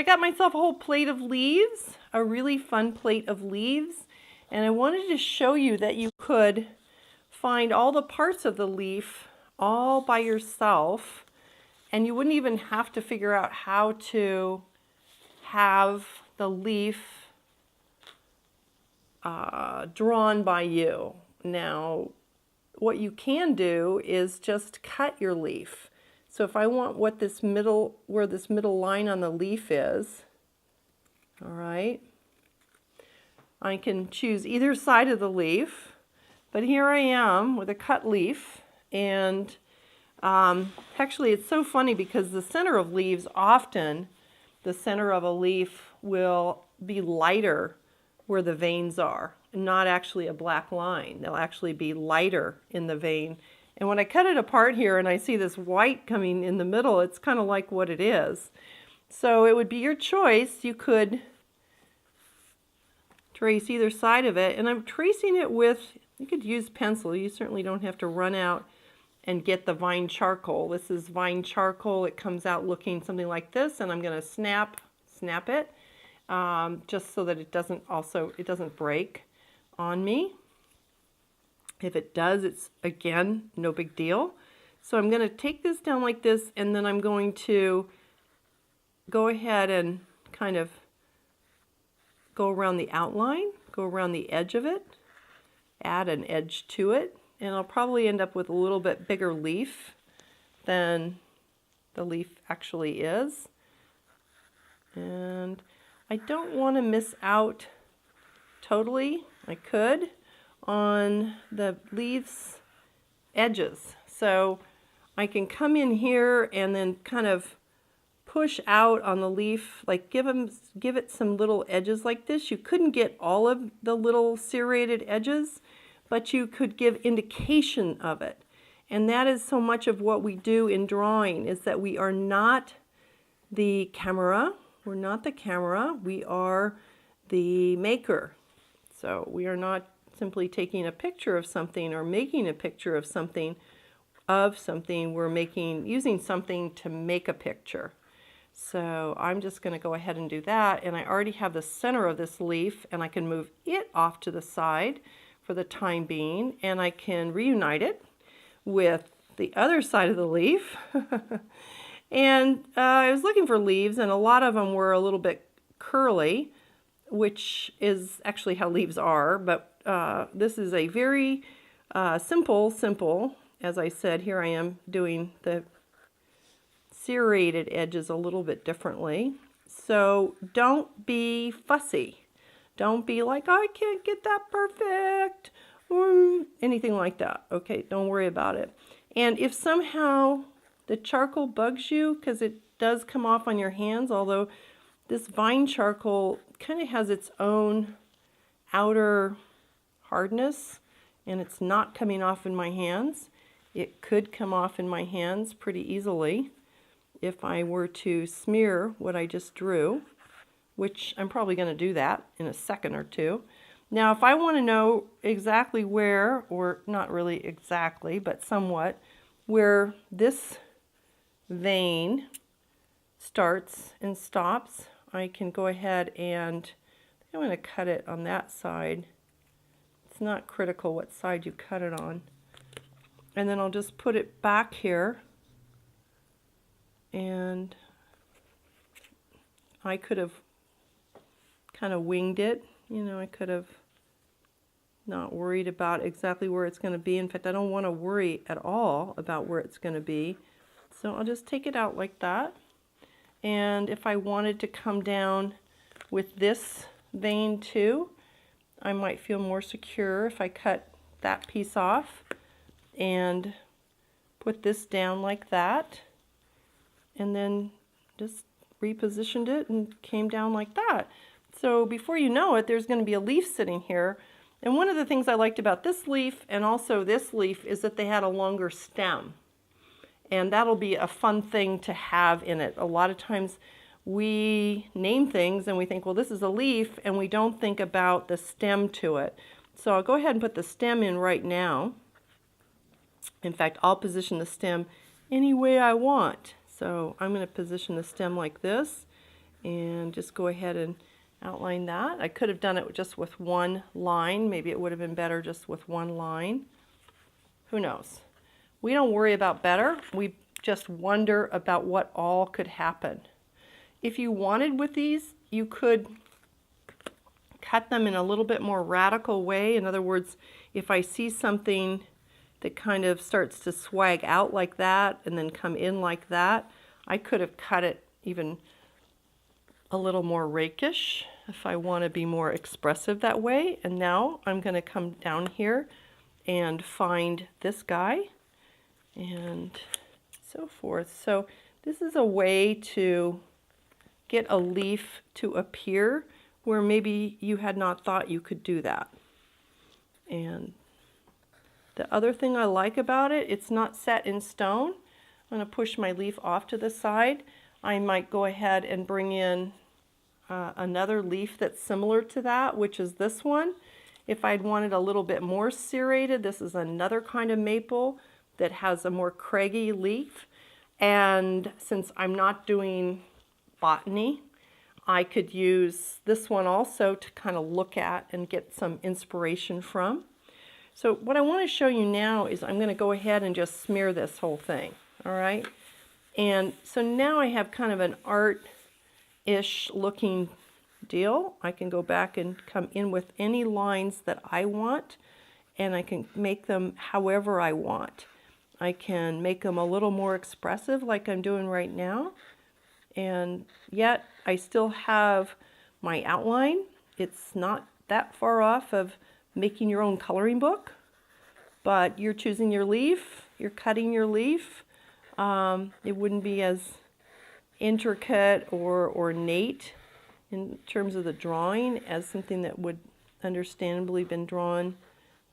got myself a whole plate of leaves, a really fun plate of leaves, and I wanted to show you that you could find all the parts of the leaf all by yourself, and you wouldn't even have to figure out how to have the leaf drawn by you. Now, what you can do is just cut your leaf. So if I want where this middle line on the leaf is, all right, I can choose either side of the leaf, but here I am with a cut leaf, and actually it's so funny because the center of leaves, often the center of a leaf will be lighter where the veins are, not actually a black line. They'll actually be lighter in the vein. And when I cut it apart here and I see this white coming in the middle, it's kind of like what it is. So it would be your choice. You could trace either side of it, and I'm tracing it with, you could use pencil. You certainly don't have to run out and get the vine charcoal. This is vine charcoal. It comes out looking something like this, and I'm going to snap it just so that it doesn't break on me. If it does, it's, again, no big deal. So I'm going to take this down like this, and then I'm going to go ahead and kind of go around the outline, go around the edge of it, add an edge to it, and I'll probably end up with a little bit bigger leaf than the leaf actually is. And I don't want to miss out totally. I could on the leaves edges. So I can come in here and then kind of push out on the leaf, like give it some little edges like this. You couldn't get all of the little serrated edges, but you could give indication of it. And that is so much of what we do in drawing, is that we are not the camera. We're not the camera. We are the maker. So we are not simply taking a picture of something or making a picture of something. We're using something to make a picture. So I'm just going to go ahead and do that, and I already have the center of this leaf, and I can move it off to the side for the time being, and I can reunite it with the other side of the leaf. And I was looking for leaves, and a lot of them were a little bit curly, which is actually how leaves are, but this is a very simple, as I said, here I am doing the serrated edges a little bit differently. So don't be fussy. Don't be like, I can't get that perfect, or anything like that. Okay, don't worry about it. And if somehow the charcoal bugs you, because it does come off on your hands, although this vine charcoal kind of has its own outer hardness, and it's not coming off in my hands. It could come off in my hands pretty easily if I were to smear what I just drew, which I'm probably going to do that in a second or two. Now, if I want to know exactly where, or not really exactly, but somewhat, where this vein starts and stops, I can go ahead and I'm going to cut it on that side. It's not critical what side you cut it on. And then I'll just put it back here. And I could have kind of winged it. You know, I could have not worried about exactly where it's going to be. In fact, I don't want to worry at all about where it's going to be. So I'll just take it out like that. And if I wanted to come down with this vein too, I might feel more secure if I cut that piece off and put this down like that, and then just repositioned it and came down like that. So before you know it, there's going to be a leaf sitting here. And one of the things I liked about this leaf and also this leaf is that they had a longer stem. And that'll be a fun thing to have in it. A lot of times we name things and we think, well, this is a leaf, and we don't think about the stem to it. So I'll go ahead and put the stem in right now. In fact, I'll position the stem any way I want. So I'm going to position the stem like this, and just go ahead and outline that. I could have done it just with one line. Maybe it would have been better just with one line. Who knows? We don't worry about better. We just wonder about what all could happen. If you wanted with these, you could cut them in a little bit more radical way. In other words, if I see something that kind of starts to swag out like that and then come in like that, I could have cut it even a little more rakish if I want to be more expressive that way. And now I'm going to come down here and find this guy and so forth. So this is a way to get a leaf to appear where maybe you had not thought you could do that. And the other thing I like about it, it's not set in stone. I'm going to push my leaf off to the side. I might go ahead and bring in another leaf that's similar to that, which is this one. If I'd wanted a little bit more serrated, this is another kind of maple that has a more craggy leaf. And since I'm not doing botany, I could use this one also to kind of look at and get some inspiration from. So what I want to show you now is I'm going to go ahead and just smear this whole thing, all right? And so now I have kind of an art-ish looking deal. I can go back and come in with any lines that I want, and I can make them however I want. I can make them a little more expressive like I'm doing right now, and yet I still have my outline. It's not that far off of making your own coloring book, but you're choosing your leaf, you're cutting your leaf. It wouldn't be as intricate or ornate in terms of the drawing as something that would understandably been drawn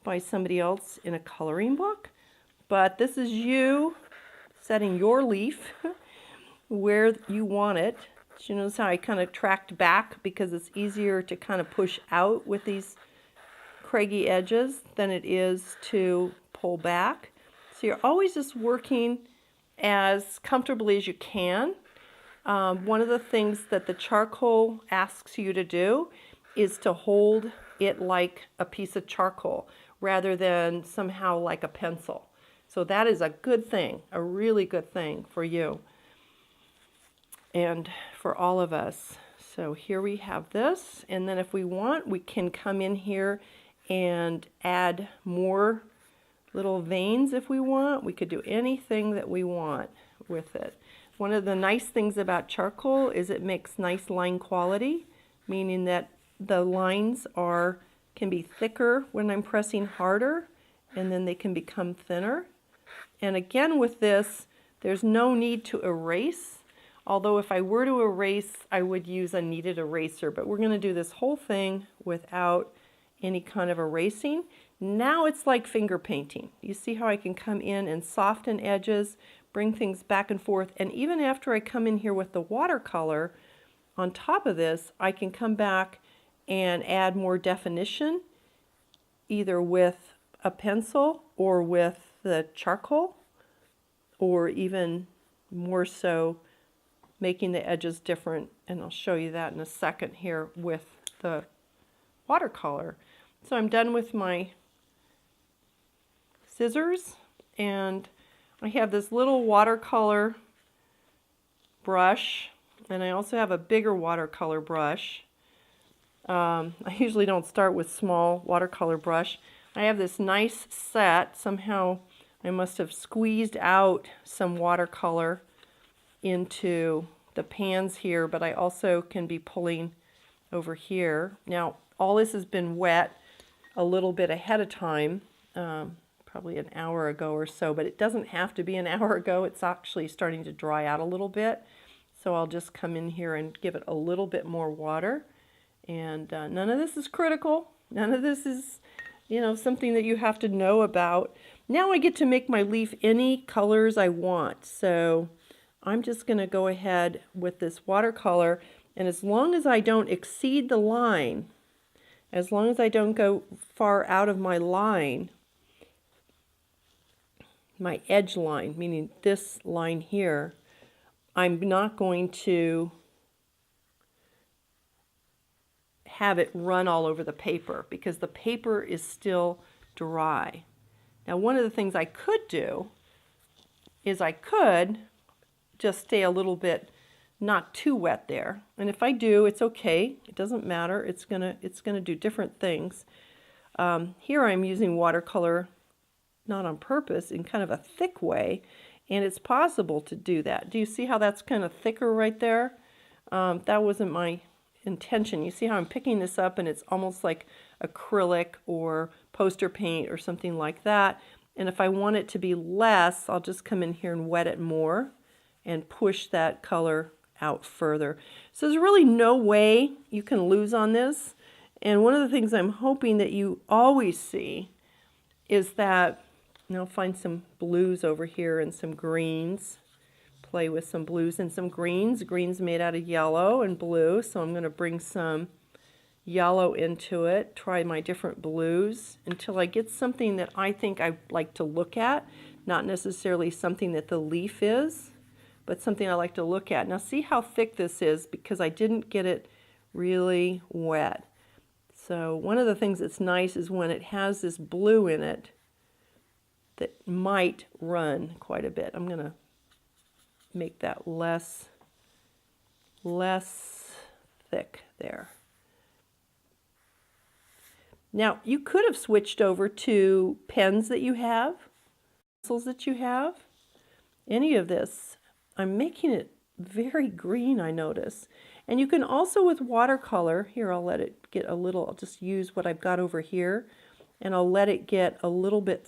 by somebody else in a coloring book. But this is you setting your leaf where you want it. You notice how I kind of tracked back because it's easier to kind of push out with these craggy edges than it is to pull back. So you're always just working as comfortably as you can. One of the things that the charcoal asks you to do is to hold it like a piece of charcoal rather than somehow like a pencil. So that is a good thing, a really good thing for you and for all of us. So here we have this, and then if we want, we can come in here and add more little veins if we want. We could do anything that we want with it. One of the nice things about charcoal is it makes nice line quality, meaning that the lines can be thicker when I'm pressing harder, and then they can become thinner. And again with this, there's no need to erase, although if I were to erase, I would use a kneaded eraser, but we're going to do this whole thing without any kind of erasing. Now it's like finger painting. You see how I can come in and soften edges, bring things back and forth, and even after I come in here with the watercolor on top of this, I can come back and add more definition, either with a pencil or with the charcoal, or even more so making the edges different, and I'll show you that in a second here with the watercolor. So I'm done with my scissors, and I have this little watercolor brush, and I also have a bigger watercolor brush. I usually don't start with small watercolor brush. I have this nice set. Somehow I must have squeezed out some watercolor into the pans here, but I also can be pulling over here. Now all this has been wet a little bit ahead of time, probably an hour ago or so, but it doesn't have to be an hour ago. It's actually starting to dry out a little bit. So I'll just come in here and give it a little bit more water. And none of this is critical. None of this is, something that you have to know about. Now I get to make my leaf any colors I want. So I'm just going to go ahead with this watercolor, and as long as I don't exceed the line, as long as I don't go far out of my line, my edge line, meaning this line here, I'm not going to have it run all over the paper because the paper is still dry. Now, one of the things I could do is I could just stay a little bit not too wet there. And if I do, it's okay. It doesn't matter. It's gonna do different things. Here I'm using watercolor not on purpose, in kind of a thick way, and it's possible to do that. Do you see how that's kind of thicker right there? That wasn't my intention. You see how I'm picking this up and it's almost like acrylic or poster paint or something like that. And if I want it to be less, I'll just come in here and wet it more and push that color out further. So there's really no way you can lose on this. And one of the things I'm hoping that you always see is that, I'll find some blues over here and some greens. Play with some blues and some greens. Greens made out of yellow and blue, so I'm going to bring some yellow into it, try my different blues until I get something that I think I like to look at, not necessarily something that the leaf is, but something I like to look at. Now see how thick this is because I didn't get it really wet. So one of the things that's nice is when it has this blue in it that might run quite a bit. I'm going to make that less thick there. Now you could have switched over to pens that you have, pencils that you have, any of this. I'm making it very green, I notice. And you can also with watercolor, here I'll let it get a little, I'll just use what I've got over here and I'll let it get a little bit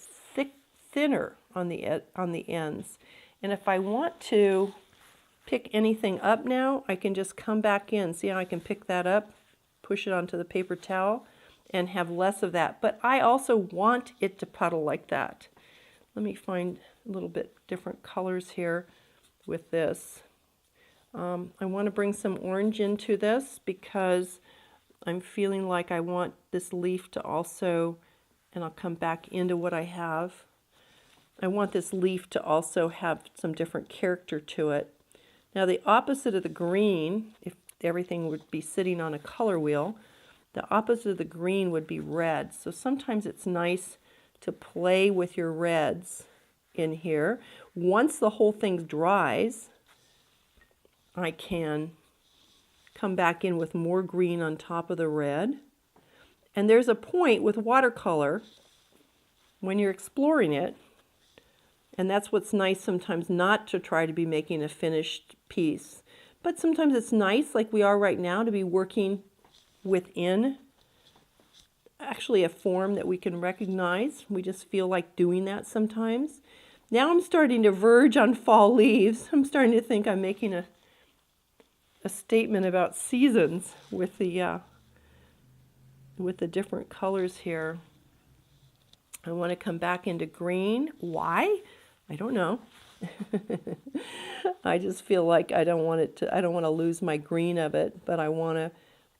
thinner on the ends. And if I want to pick anything up now, I can just come back in. See how I can pick that up, push it onto the paper towel, and have less of that. But I also want it to puddle like that. Let me find a little bit different colors here with this. I want to bring some orange into this because I'm feeling like I want this leaf to also, and I'll come back into what I have. I want this leaf to also have some different character to it. Now the opposite of the green, if everything would be sitting on a color wheel, the opposite of the green would be red. So sometimes it's nice to play with your reds in here. Once the whole thing dries, I can come back in with more green on top of the red. And there's a point with watercolor when you're exploring it, and that's what's nice sometimes, not to try to be making a finished piece. But sometimes it's nice, like we are right now, to be working within actually a form that we can recognize. We just feel like doing that sometimes. Now I'm starting to verge on fall leaves. I'm starting to think I'm making a statement about seasons with the different colors here. I want to come back into green. Why? I don't know. I just feel like I don't want to lose my green of it, but I want to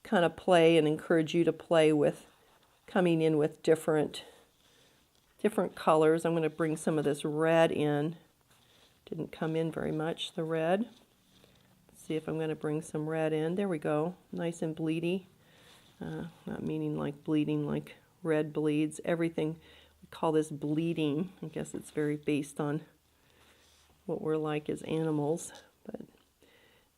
kind of play and encourage you to play with coming in with different colors. I'm going to bring some of this red in. Didn't come in very much, the red. Let's see if I'm going to bring some red in. There we go. Nice and bleedy. Not meaning like bleeding like red bleeds. Everything, we call this bleeding. I guess it's very based on what we're like as animals, but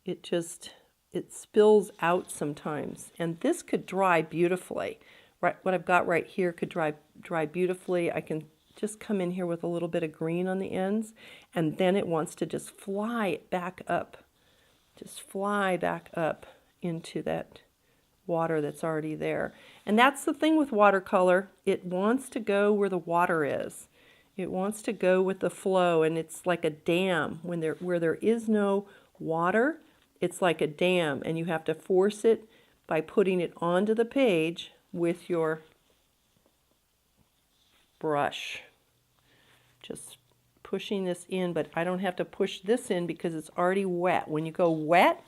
it spills out sometimes. And this could dry beautifully. Right, what I've got right here could dry beautifully. I can just come in here with a little bit of green on the ends, and then it wants to just fly back up. Just fly back up into that water that's already there. And that's the thing with watercolor. It wants to go where the water is. It wants to go with the flow, and it's like a dam. Where there is no water, it's like a dam, and you have to force it by putting it onto the page with your brush. Just pushing this in, but I don't have to push this in because it's already wet. When you go wet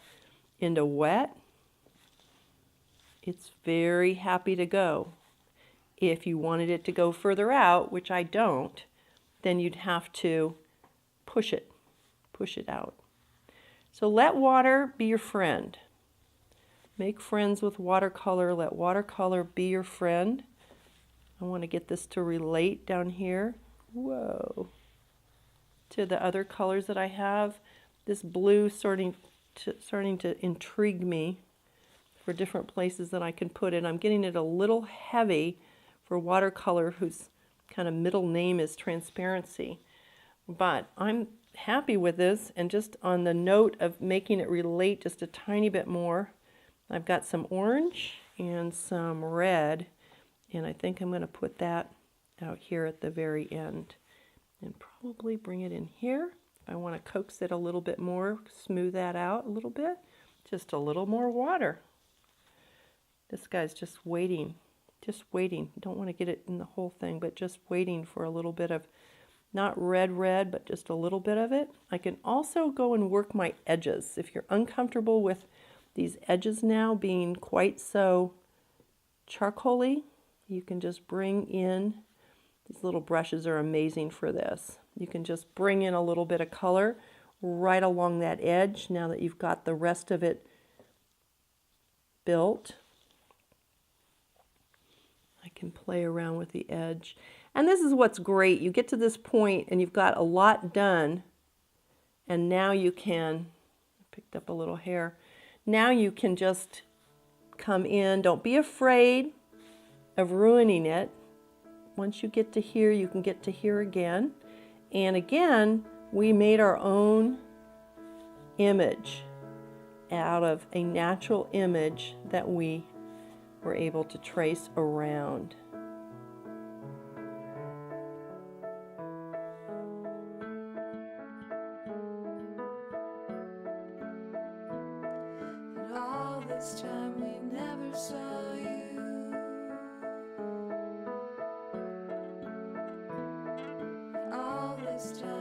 into wet, it's very happy to go. If you wanted it to go further out, which I don't, then you'd have to push it out. So let water be your friend. Make friends with watercolor. Let watercolor be your friend. I want to get this to relate down here. Whoa. To the other colors that I have. This blue starting to intrigue me for different places that I can put it. I'm getting it a little heavy for watercolor, whose kind of middle name is transparency. But I'm happy with this, and just on the note of making it relate just a tiny bit more, I've got some orange and some red, and I think I'm going to put that out here at the very end and probably bring it in here. I want to coax it a little bit more, smooth that out a little bit, just a little more water. This guy's just waiting, Don't want to get it in the whole thing, but just waiting for a little bit of, not red, but just a little bit of it. I can also go and work my edges. If you're uncomfortable with these edges now being quite so charcoaly, you can just bring in, these little brushes are amazing for this. You can just bring in a little bit of color right along that edge now that you've got the rest of it built. I can play around with the edge. And this is what's great. You get to this point and you've got a lot done, and now you can, I picked up a little hair, now you can just come in. Don't be afraid of ruining it. Once you get to here, you can get to here again. And again, we made our own image out of a natural image that we were able to trace around. And all this time we never saw you. All this time